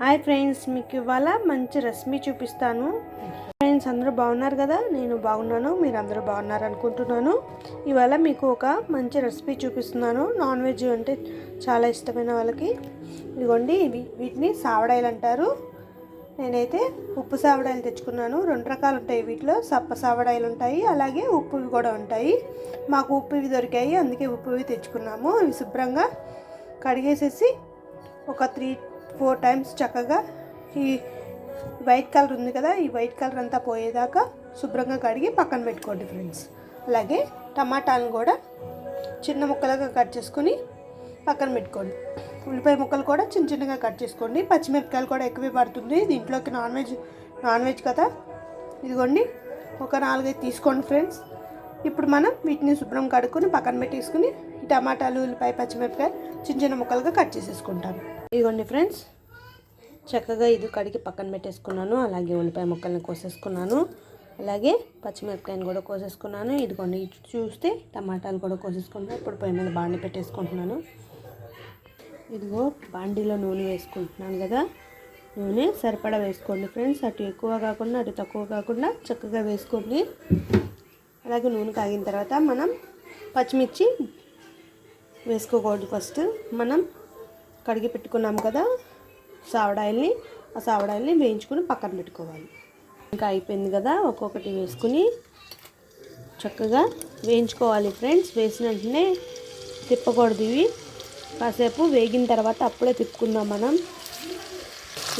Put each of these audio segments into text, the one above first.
Hi friends, మీకు ఇవాళ మంచి రెసిపీ చూపిస్తాను. ఫ్రెండ్స్ అందరూ బాగున్నారు కదా? నేను బాగున్నాను, మీరు అందరూ బాగున్నారు అనుకుంటున్నాను. ఇవాళ మీకు ఒక మంచి రెసిపీ చూపిస్తున్నాను. నాన్ వెజ్ అంటే చాలా ఇష్టమైన వాళ్ళకి. ఇదిగోండి, వీటిని సావడాయిలు అంటారు. నేనైతే ఉప్పు సావడాయిలు తెచ్చుకున్నాను. 2 రకాలు ఉంటాయి వీటిలో. సప్ప సావడాయిలు ఉంటాయి, అలాగే ఉప్పువి కూడా ఉంటాయి. మాకు ఉప్పువి దొరికాయి, అందుకే ఉప్పువి తెచ్చుకున్నాము. ఇవి శుభ్రంగా కడిగేసేసి ఒక 3-4 టైమ్స్ చక్కగా ఈ వైట్ కలర్ ఉంది కదా, ఈ వైట్ కలర్ అంతా పోయేదాకా శుభ్రంగా కడిగి పక్కన పెట్టుకోండి ఫ్రెండ్స్. అలాగే టమాటాలను కూడా చిన్న ముక్కలుగా కట్ చేసుకొని పక్కన పెట్టుకోండి. ఉల్లిపాయ ముక్కలు కూడా చిన్న చిన్నగా కట్ చేసుకోండి. పచ్చిమిరపకాయలు కూడా ఎక్కువే పడుతుంది దీంట్లోకి, నాన్ వెజ్ కదా. ఇదిగోండి, ఒక 4-5 తీసుకోండి ఫ్రెండ్స్. ఇప్పుడు మనం వీటిని శుభ్రం కడుక్కొని పక్కన పెట్టేసుకుని ఈ టమాటాలు, ఉల్లిపాయ, పచ్చిమిరపకాయ చిన్న చిన్న ముక్కలుగా కట్ చేసేసుకుంటాను. ఇదిగోండి ఫ్రెండ్స్, చక్కగా ఇది కడిగి పక్కన పెట్టేసుకున్నాను. అలాగే ఉల్లిపాయ ముక్కల్ని కోసేసుకున్నాను, అలాగే పచ్చిమిరపకాయని కూడా కోసేసుకున్నాను. ఇదిగోండి, చూస్తే టమాటాలు కూడా కోసేసుకున్నాను. ఇప్పుడు పొయ్యి మీద బాండి పెట్టేసుకుంటున్నాను. ఇదిగో బాండీలో నూనె వేసుకుంటున్నాను కదా. నూనె సరిపడా వేసుకోండి ఫ్రెండ్స్. అటు ఎక్కువ కాకుండా అటు తక్కువ కాకుండా చక్కగా వేసుకోండి. అలాగే నూనె కాగిన తర్వాత మనం పచ్చిమిర్చి వేసుకోకూడదు. ఫస్ట్ మనం కడిగి పెట్టుకున్నాం కదా సావడాయిల్ని, ఆ సావడాయిల్ని వేయించుకుని పక్కన పెట్టుకోవాలి. ఇంకా అయిపోయింది కదా, ఒక్కొక్కటి వేసుకుని చక్కగా వేయించుకోవాలి ఫ్రెండ్స్. వేసిన వెంటనే తిప్పకూడదు. ఇవి కాసేపు వేగిన తర్వాత అప్పుడే తిప్పుకుందాం మనం.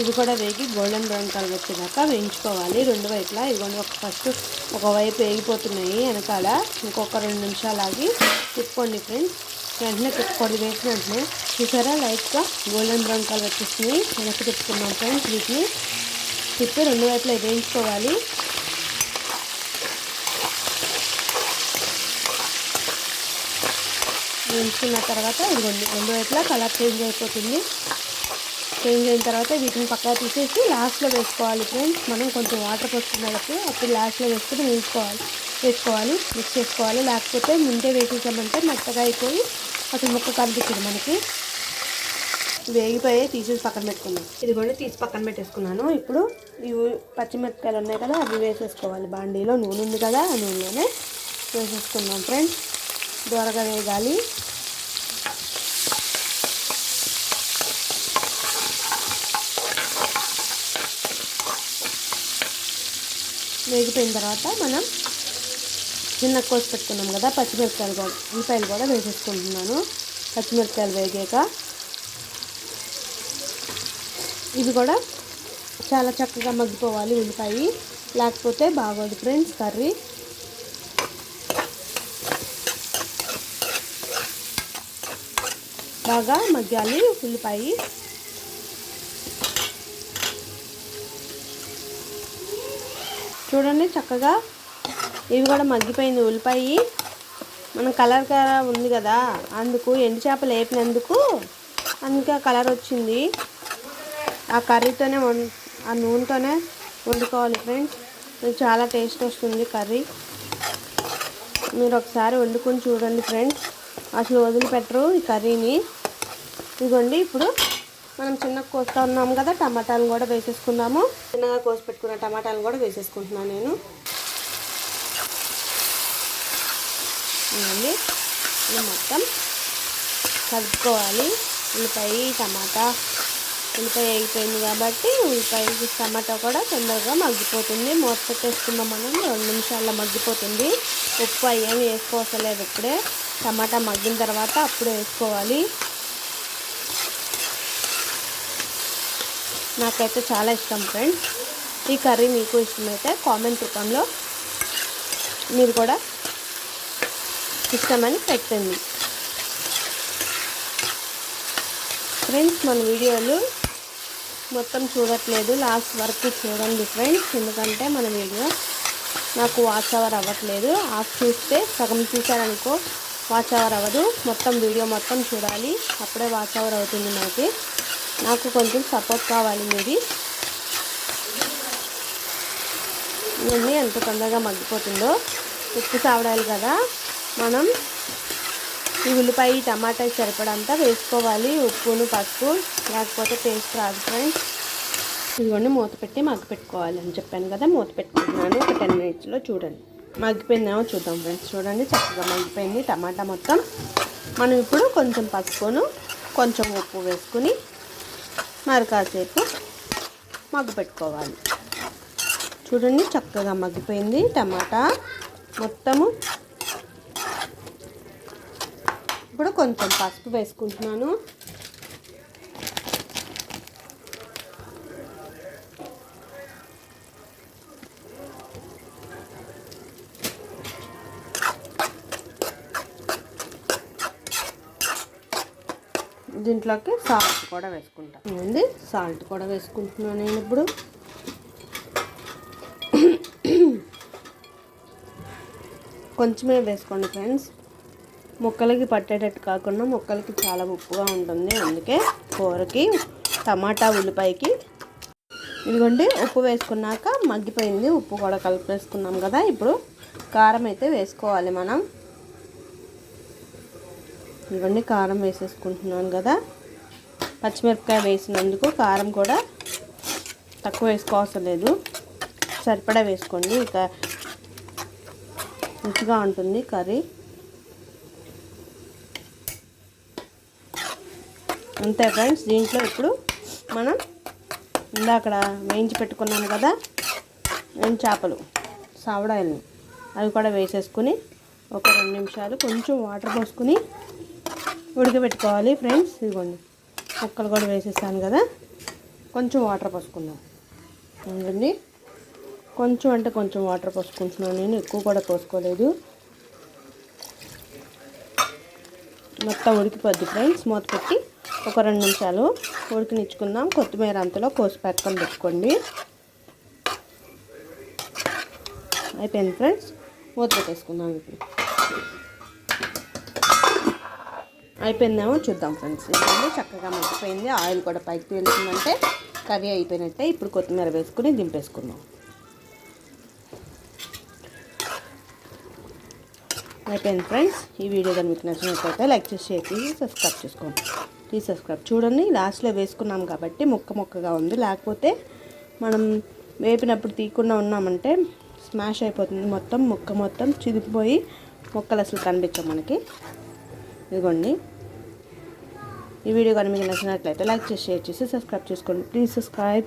ఇది కూడా వేగి గోల్డెన్ బ్రౌన్ కలర్ వచ్చేదాకా వేయించుకోవాలి 2 వైపులా. ఇదిగోండి, ఫస్ట్ ఒకవైపు వేగిపోతున్నాయి వెనకాల. ఇంకొక 2 నిమిషాలు ఆగి తిప్పుకోండి ఫ్రెండ్స్. వెంటనే తిప్పుకోండి. వేసిన వెంటనే చూసారా, లైట్గా గోల్డెన్ బ్రౌన్ కలర్ వచ్చేసింది. వెనక్కి తిప్పుకున్నాం ఫ్రెండ్స్. వీటిని తిప్పి 2 వైపులా వేయించుకోవాలి. వేయించుకున్న తర్వాత ఇదిగోండి 2 వైపులా కలర్ చేంజ్ అయిపోతుంది. చేంజ్ అయిన తర్వాత వీటిని పక్కన తీసేసి లాస్ట్లో వేసుకోవాలి ఫ్రెండ్స్. మనం కొంచెం వాటర్ పోసుకున్నప్పుడు అప్పుడు లాస్ట్లో వేసుకుని వేసుకోవాలి, మిక్స్ చేసుకోవాలి. లేకపోతే ముందే వేసేసామంటే మెత్తగా అయిపోయి అసలు ముక్క కనిపించదు మనకి. వేగిపోయి తీసేసి పక్కన పెట్టుకున్నాం. ఇది కూడా తీసి పక్కన పెట్టేసుకున్నాను. ఇప్పుడు ఇవి పచ్చిమిరపకాయలు ఉన్నాయి కదా, అవి వేసేసుకోవాలి. బాండీలో నూనె ఉంది కదా, ఆ నూనెలోనే వేసేసుకున్నాం ఫ్రెండ్స్. దూరగా వేగాలి. వేగిపోయిన తర్వాత మనం చిన్న కోసి పెట్టుకున్నాం కదా పచ్చిమిరపకాయలు కూడా, ఉల్లిపాయలు కూడా వేసేసుకుంటున్నాను. పచ్చిమిరపకాయలు వేగాక ఇవి కూడా చాలా చక్కగా మగ్గిపోవాలి ఉల్లిపాయ, లేకపోతే బాగోదు ఫ్రెండ్స్ కర్రీ. బాగా మగ్గాలి ఉల్లిపాయ. చూడండి, చక్కగా ఇవి కూడా మగ్గిపోయింది ఉల్లిపాయ. మన కలర్ ఉంది కదా, అందుకు ఎండు చేపలు వేపినందుకు అందుకే కలర్ వచ్చింది. ఆ కర్రీతోనే ఆ నూనెతోనే వండుకోవాలి ఫ్రెండ్స్. ఇది చాలా టేస్ట్ వస్తుంది కర్రీ. మీరు ఒకసారి వండుకొని చూడండి ఫ్రెండ్స్, అసలు వదిలిపెట్టరు ఈ కర్రీని. ఇదిగోండి, ఇప్పుడు మనం చిన్నగా కోస్తూ ఉన్నాం కదా, టమాటాలను కూడా వేసేసుకుందాము. చిన్నగా కోసి పెట్టుకున్న టమాటాలను కూడా వేసేసుకుంటున్నాను నేను. ఇవన్నీ మొత్తం కలుపుకోవాలి. ఉల్లిపాయ, టమాటా. ఉల్లిపాయ వేగిపోయింది కాబట్టి ఉల్లిపాయ టమాటా కూడా తొందరగా మగ్గిపోతుంది. మూత పెట్టేసుకుందాం మనం. 2 నిమిషాల్లో మగ్గిపోతుంది. ఉప్పు అయ్యేమి వేసుకోవసలేదు. ఇప్పుడే టమాటా మగ్గిన తర్వాత అప్పుడే వేసుకోవాలి. నాకైతే చాలా ఇష్టం ఫ్రెండ్స్ ఈ కర్రీ. మీకు ఇష్టమైతే కామెంట్ రూపంలో మీరు కూడా ఇష్టమని పెట్టండి ఫ్రెండ్స్. మన వీడియోలు మొత్తం చూడట్లేదు, లాస్ట్ వరకు చూడండి ఫ్రెండ్స్. ఎందుకంటే మన వీడియో నాకు వాచ్ అవర్ అవ్వట్లేదు. ఆఫ్ చూస్తే సగం చూసారనుకో వాచ్ అవర్ అవ్వదు. మొత్తం వీడియో మొత్తం చూడాలి, అప్పుడే వాచ్ అవర్ అవుతుంది మనకి. నాకు కొంచెం సపోర్ట్ కావాలి మీది. ఇవన్నీ ఎంత తొందరగా మగ్గిపోతుందో. ఉప్పు సావడాలి కదా, మనం ఈ ఉల్లిపాయ, టమాటా సరిపడంతా వేసుకోవాలి. ఉప్పును, పసుపు, లేకపోతే టేస్ట్ రాదు ఫ్రెండ్స్. ఇదిగోండి మూత పెట్టి మగ్గ పెట్టుకోవాలి అని చెప్పాను కదా, మూత పెట్టుకుంటున్నాను ఒక 10 మినిట్స్లో. చూడండి మగ్గిపోయిందేమో చూద్దాం ఫ్రెండ్స్. చూడండి చక్కగా మగ్గిపోయింది టమాటా మొత్తం. మనం ఇప్పుడు కొంచెం పసుపును కొంచెం ఉప్పు వేసుకుని మరి కాసేపు మగ్గు పెట్టుకోవాలి. చూడండి చక్కగా మగ్గిపోయింది టమాటా మొత్తము. ఇప్పుడు కొంచెం పసుపు వేసుకుంటున్నాను. దీంట్లోకి సాల్ట్ కూడా వేసుకుంటాను. సాల్ట్ కూడా వేసుకుంటున్నాను నేను ఇప్పుడు. కొంచెమే వేసుకోండి ఫ్రెండ్స్, ముక్కలకి పట్టేటట్టు కాకుండా ముక్కలకి చాలా ఉప్పుగా ఉంటుంది. అందుకే కూరకి టమాటా ఉల్లిపాయకి. ఇదిగోండి ఉప్పు వేసుకున్నాక మగ్గిపోయింది, ఉప్పు కూడా కలిపి వేసుకున్నాం కదా. ఇప్పుడు కారం అయితే వేసుకోవాలి మనం. ఇవన్నీ కారం వేసేసుకుంటున్నాను కదా. పచ్చిమిరపకాయ వేసినందుకు కారం కూడా తక్కువ వేసుకోవసరం లేదు, సరిపడా వేసుకోండి. ఇక రుచిగా ఉంటుంది కర్రీ. అంతే ఫ్రెండ్స్. దీంట్లో ఇప్పుడు మనం ఇందాక వేయించి పెట్టుకున్నాం కదా చేపలు సావడాయిల్ని, అవి కూడా వేసేసుకుని ఒక 2 నిమిషాలు కొంచెం వాటర్ పోసుకుని ఉడకబెట్టుకోవాలి ఫ్రెండ్స్. ఇదిగోండి ముక్కలు కూడా వేసేసాను కదా, కొంచెం వాటర్ పోసుకుందాం. ఇదిగోండి కొంచెం అంటే కొంచెం వాటర్ పోసుకుంటున్నాను నేను, ఎక్కువ కూడా పోసుకోలేదు. మొత్తం ఉడికిపోద్ది ఫ్రెండ్స్. మూత పెట్టి ఒక 2 నిమిషాలు ఉడికినిచ్చుకుందాం. కొత్తిమీర అంతలో కోసి పెట్టుకోండి. అయిపోయింది ఫ్రెండ్స్, మూత పెట్టేసుకుందాం. ఇప్పుడు అయిపోయిందేమో చూద్దాం ఫ్రెండ్స్. ఇప్పుడు చక్కగా మగ్గిపోయింది, ఆయిల్ కూడా పైకి తేలుతుందంటే కర్రీ అయిపోయినట్టే. ఇప్పుడు కొత్తిమీర వేసుకుని దింపేసుకుందాం. అయిపోయింది ఫ్రెండ్స్. ఈ వీడియో కానీ మీకు నచ్చినట్లయితే లైక్ చేసి షేర్ చేసి సబ్స్క్రైబ్ చేసుకోండి. Please subscribe. చూడండి లాస్ట్లో వేసుకున్నాం కాబట్టి ముక్కగా ఉంది, లేకపోతే మనం వేపినప్పుడు తీయకుండా ఉన్నామంటే స్మాష్ అయిపోతుంది మొత్తం. ముక్క మొత్తం చిదిగిపోయి ముక్కలు అసలు కనిపించవు మనకి. ఇదిగోండి ఈ వీడియో కానీ మీకు నచ్చినట్లయితే లైక్ చేసి షేర్ చేసి సబ్స్క్రైబ్ చేసుకోండి. Please subscribe.